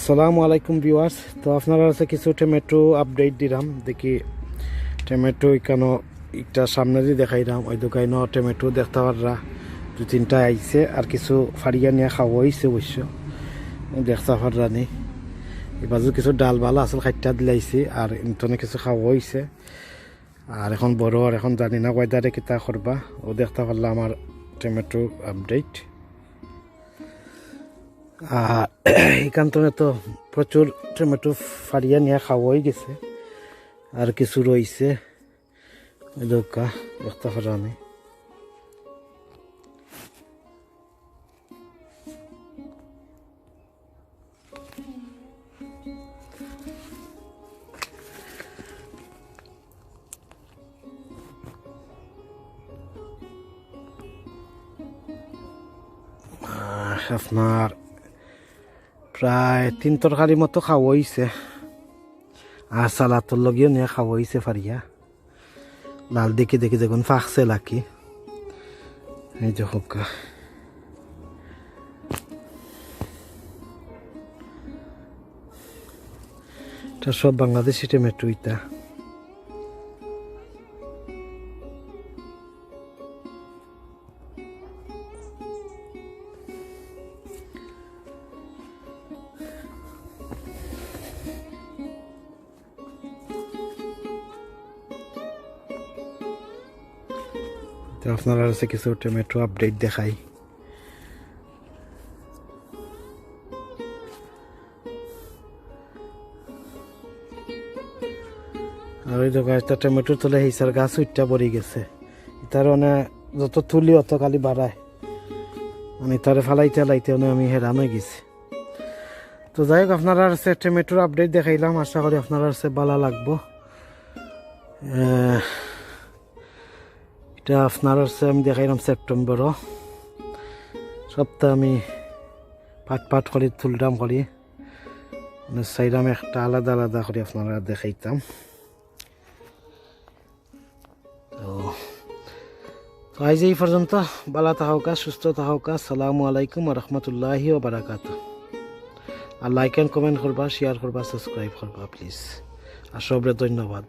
আসসালামু আলাইকুম ভিউয়ার্স। তো আপনারা কাছে কিছু টমেটো আপডেট দিলাম। দেখি টমেটো কেন একটা সামনে দিয়ে দেখাইলাম, ওই দোকানে টমেটো দেখতে পাররা দু তিনটা আইছে, আর কিছু ফাড়িয়া নিয়ে খাওয়া হয়েছে অবশ্য দেখতে পাররা নি। এবার কিছু ডাল ভালো আসল খাইটা দিলাইছে, আর ইন্টনে কিছু খাওয়া হয়েছে। আর এখন বড়, আর এখন জানি না ওয়েদারে কিতা করবা। ও দেখতে পারলাম আমার টমেটো আপডেট। আর এখানে তো প্রচুর টমেটো ফাড়িয়া নিয়ে খাওয়া হয়ে গেছে, আর কিছু রয়েছে দোকা দেখতে পারা নেই। আপনার প্রায় 3 তরকারি মতো খাওয়া হয়েছে, আর সালাতর লগিও নিয়ে খাওয়া হয়েছে ফারিয়া। লাল দেখি দেখি দেখুন ফাঁকছে লাকি, এই যে হোকা। এটা সব বাংলাদেশি টমেটো। এটা আপনারা কাছে কিছু টমেটো আপডেট দেখাই। আর ওই দোকানে একটা টমেটো তুলে হিসার গাছ উঠটা পড়ে গেছে। তার মানে যত তুলি অত খালি বাড়ায়, মানে তারে ফালাইতে লাইতে আমি হেরান হয়ে গেছি। তো যাই হোক, আপনারা কাছে টমেটোর আপডেট দেখাইলাম, আশা করি আপনারা কাছে ভালো লাগবো। এটা আপনার কাছে আমি দেখাইলাম সেপ্টেম্বরও সপ্তাহে আমি পাট করি তুললাম করি, মানে চাইলাম একটা আলাদা আলাদা করে আপনারা দেখাইতাম। তো আজ এই পর্যন্ত। ভালো থাকা, সুস্থ থাকা। আসসালামু আলাইকুম ওয়া রাহমাতুল্লাহি ওয়া বারাকাতুহু। আর লাইক এন্ড কমেন্ট করবা, শেয়ার করবা, সাবস্ক্রাইব করবা প্লিজ। আর সবরে ধন্যবাদ।